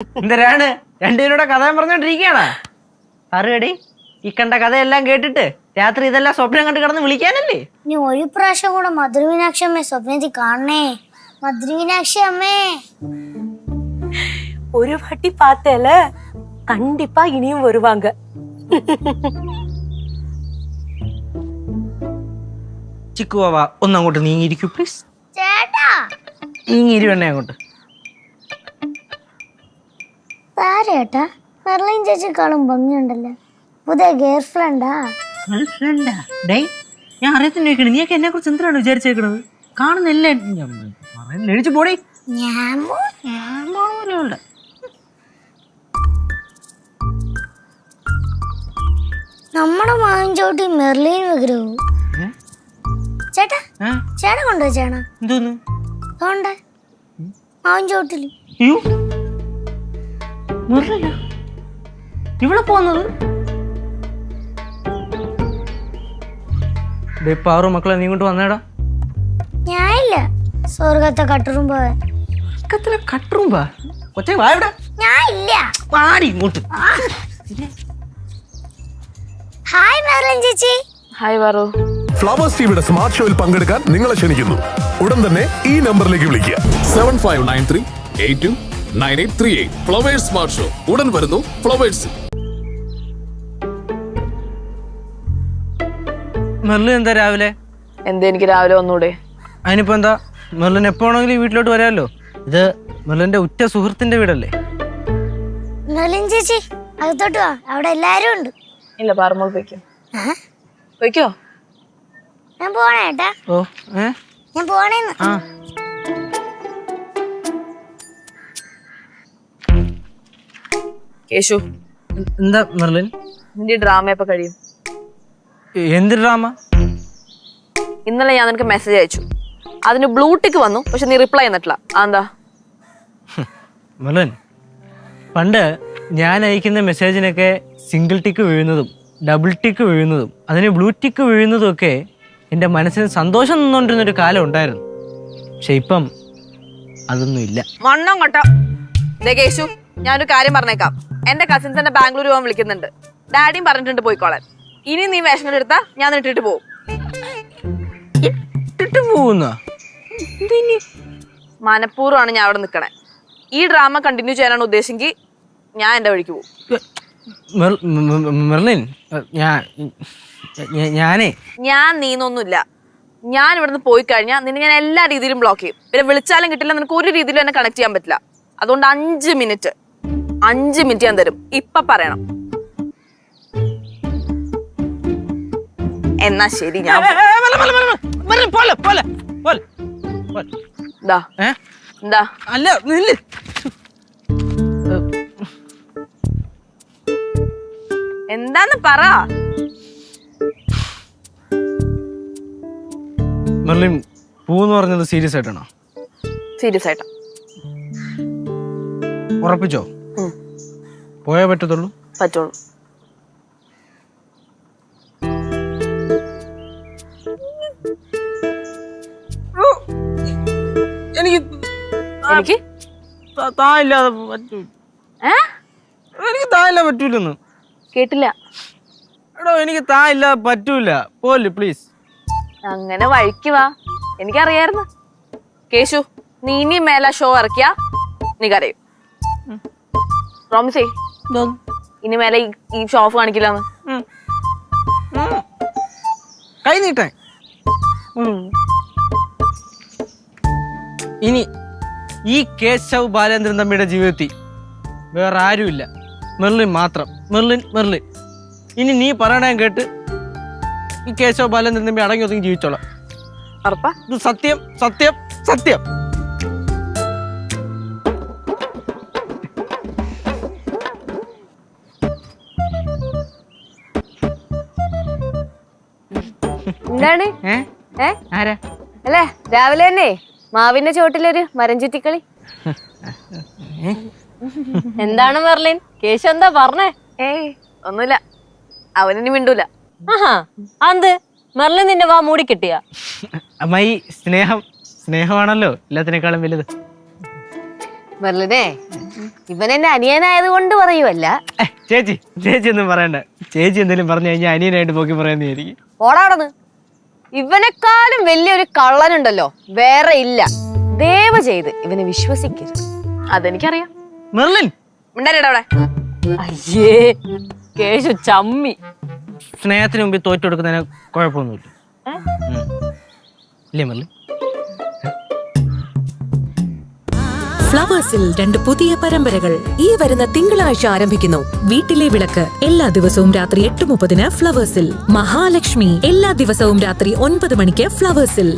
എന്തരാണ് രണ്ടുപേരുടെ കഥ പറഞ്ഞോണ്ടിരിക്കണ അറിയടി ഈ കണ്ട കഥയെല്ലാം കേട്ടിട്ട് രാത്രി ഇതെല്ലാം സ്വപ്നം കണ്ട് കിടന്ന് വിളിക്കാനല്ലേ? നീ ഒരു പ്രാവശ്യം കൂടെ മധുരമീനാക്ഷി അമ്മയെ സ്വപ്നത്തിൽ കാണണേ. മധുരമീനാക്ഷി അമ്മേ, ஒரு வாட்டி பார்த்தேல, கண்டிப்பா இனியும் வருவாங்க. ചിക്കുവാ ഒന്നങ്ങോട്ട് നീങ്ങിയിരിക്കൂ പ്ലീസ്. ചേട്ടാ നീങ്ങിയിരുവണ്ണേ അങ്ങോട്ട്. ചേട്ടാ മെർലിൻ ചേച്ചിക്കാളും ഭംഗിയുണ്ടല്ലോ. പുതിയ ഗേൾ ഫ്രണ്ടാ? ഞാൻ അറിയത്തിന് ചോദിക്കണേ, നീയൊക്കെ എന്നെ കുറിച്ച് എന്തിനാണ് വിചാരിച്ചേക്കണത്? കാണുന്നില്ലേ എണിച്ചു പോടേ. നമ്മുടെ മാവിൻചോട്ടി മെർലിൻ വിഗ്രഹവും ചേട്ടാ ചേട്ടൻ കൊണ്ടുവച്ചാണോ? എന്തോന്ന് അതുകൊണ്ട് മാവിൻചോട്ടില് ഇവിടെ പോന്നത്? പാറു മക്കളെ നീ ഇങ്ങോട്ട് വന്നേടാ. ഞാനില്ല, സ്വർഗത്തെ കട്ടുറുമ്പോ. കട്ടുറുമ്പാ കൊച്ചേ വാ ഇവിടെ. ഞാനില്ല. പാടി ഇങ്ങോട്ട്. ഹായ് മെർലിൻ ചേച്ചി. ഹായ് വാറു. ഫ്ലവേഴ്സ് ടിവിയുടെ സ്മാർട്ട് ഷോയിൽ പങ്കെടുക്കാൻ നിങ്ങളെ ക്ഷണിക്കുന്നു. ഉടൻ തന്നെ ഈ നമ്പറിലേക്ക് വിളിക്കുക 7593829838. ഫ്ലവേഴ്സ് സ്മാർട്ട് ഷോ ഉടൻ വരുന്നു ഫ്ലവേഴ്സ്. മെർലിൻ എന്താ രാവിലെ? എന്താ എനിക്ക് രാവിലെ വന്നൂടെ? അതിനിപ്പോ എന്താ, മെർലിൻ എപ്പോ വേണമെങ്കിലും ഈ വീട്ടിലോട്ട് വരാമല്ലോ. ഇത് മെർലിന്റെ ഉറ്റ സുഹൃത്തിന്റെ വീടല്ലേ? മെർലിൻ ചേച്ചി അകത്തോട്ട് വാ, അവിടെ എല്ലാരും ഉണ്ട്. ഇല്ല, പാറമോൾ പോയിക്കോ. പോയിക്കോ. ഞാൻ പോണേ ഏട്ടാ. ഓ ഞാൻ പോണേന്ന്. കേശു, എന്താ മെർലിൻ? നിന്റെ ഡ്രാമ എപ്പോ കഴിയും? എന്ത് ഡ്രാമ? ഇന്നലെ ഞാൻ നിനക്ക് മെസ്സേജ് അയച്ചു, അതിന് ബ്ലൂ ടിക്ക് വന്നു, പക്ഷെ നീ റിപ്ലൈ ചെയ്തിട്ടില്ല. അതെന്താ? മെർലിൻ, പണ്ട് ഞാൻ അയക്കുന്ന മെസ്സേജിനൊക്കെ സിംഗിൾ ടിക്ക് വീഴുന്നതും ഡബിൾ ടിക്ക് വീഴുന്നതും അതിന് ബ്ലൂ ടിക്ക് വീഴുന്നതും ഒക്കെ എൻ്റെ മനസ്സിന് സന്തോഷം നിന്നുകൊണ്ടിരുന്നൊരു കാലം ഉണ്ടായിരുന്നു. പക്ഷെ ഇപ്പം അതൊന്നും ഇല്ല. മണ്ണം കൊട്ട. കേശു, ഞാനൊരു കാര്യം പറഞ്ഞേക്കാം. എന്റെ കസിൻസ് എന്നെ ബാംഗ്ലൂർ പോകാൻ വിളിക്കുന്നുണ്ട്. ഡാഡിയും പറഞ്ഞിട്ടുണ്ട് പോയിക്കോളാൻ. ഇനി നീ വേഷം എടുത്താ ഞാൻ ഇട്ടിട്ട് പോകും. ഇട്ടിട്ട് പോകുന്ന മനഃപൂർവ്വമാണ് ഞാൻ അവിടെ നിൽക്കണേ. ഈ ഡ്രാമ കണ്ടിന്യൂ ചെയ്യാനാണ് ഉദ്ദേശിച്ചെങ്കിൽ ഞാൻ എന്റെ വഴിക്ക് പോകും. മെർലിൻ, ഞാൻ നീന്നൊന്നുമില്ല. ഞാൻ ഇവിടുന്ന് പോയി കഴിഞ്ഞാൽ നിന്നെ ഞാൻ എല്ലാ രീതിയിലും ബ്ലോക്ക് ചെയ്യും. പിന്നെ വിളിച്ചാലും കിട്ടില്ല, നിനക്ക് ഒരു രീതിയിലും എന്നെ കണക്ട് ചെയ്യാൻ പറ്റില്ല. അതുകൊണ്ട് 5 മിനിറ്റ് ഞാൻ തരും. ഇപ്പൊ പറയണം. എന്നാ ശരി, ഞാൻ എന്താ അല്ല നില്ല്. എന്താന്ന് പറ. മെർലിൻ, പൂന്ന് പറഞ്ഞത് സീരിയസ് ആയിട്ടാണോ? സീരിയസ് ആയിട്ടാ. ഉറപ്പിച്ചോ? പോയേ പറ്റത്തുള്ളൂ? പറ്റുള്ളൂ. എനിക്ക് തായില്ലാതെ പറ്റൂ. എനിക്ക് തായില്ല പറ്റൂലെന്ന് കേട്ടില്ല. എടോ, എനിക്ക് തായില്ലാതെ പറ്റൂല. പോലെ പ്ലീസ്. അങ്ങനെ വഴിക്ക് വാ. എനിക്കറിയായിരുന്നു. കേശു, നീ ഇനി മേല ഷോ ഇറക്കിയാ നീ കരയും. പ്രോമിസ് ചെയ്, ഇനി മേലെ ഈ ഷോ ഓഫ് കാണിക്കില്ലാന്ന്. കൈ നീട്ടേ. ഇനി ഈ കേശവ് ബാലേന്ദ്രൻ തമ്മിയുടെ ജീവിതത്തിൽ വേറെ ആരുമില്ല, മെർലിൻ മാത്രം. മെർലിൻ ഇനി നീ പറയണേ കേട്ട് ഈ കേശവ് ബാലേന്ദ്രൻ തമ്പി അടങ്ങി ഒതുങ്ങി ജീവിച്ചോളാം. ഉറപ്പാ? ഇത് സത്യം സത്യം സത്യം. എന്താണ് ആരാ? അല്ലേ രാവിലെ തന്നെ മാവിന്റെ ചോട്ടിലൊരു മരം ചുറ്റിക്കളി. എന്താണ് മെർലിൻ? കേശു എന്താ പറഞ്ഞേ? ഏയ് ഒന്നുമില്ല, അവനിനി മിണ്ടൂല. അത് മെർലിൻ നിന്റെ വാ മൂടി കിട്ടിയ? അമ്മായി, സ്നേഹമാണല്ലോ എല്ലാത്തിനേക്കാളും വലുത്. മെർലിനെ, ഇവൻ എന്റെ അനിയനായത് കൊണ്ട് പറയുമല്ല. ചേച്ചി ചേച്ചി ഒന്നും പറയണ്ട. ചേച്ചി എന്തെങ്കിലും പറഞ്ഞു കഴിഞ്ഞാൽ അനിയനായിട്ട് പോക്കി പറയുന്നതായിരിക്കും. ഓടാടന്ന്. ഇവനെക്കാളും വലിയൊരു കള്ളനുണ്ടല്ലോ വേറെ ഇല്ല. ദയവ് ചെയ്ത് ഇവനെ വിശ്വസിക്കരുത്. അതെനിക്കറിയാം. മെർലിൻ മിണ്ടാരിടാ അവിടെ. അയ്യേ കേശു ചമ്മി. സ്നേഹത്തിന് മുമ്പിൽ തോറ്റു കൊടുക്കുന്നതിന് കുഴപ്പമൊന്നുമില്ല. ഇല്ലേ മെർലിൻ? ഫ്ലവേഴ്സിൽ 2 പുതിയ പരമ്പരകൾ ഈ വരുന്ന തിങ്കളാഴ്ച ആരംഭിക്കുന്നു. വീട്ടിലെ വിളക്ക് എല്ലാ ദിവസവും രാത്രി 8:30 ഫ്ലവേഴ്സിൽ. മഹാലക്ഷ്മി എല്ലാ ദിവസവും രാത്രി 9 മണിക്ക് ഫ്ലവേഴ്സിൽ.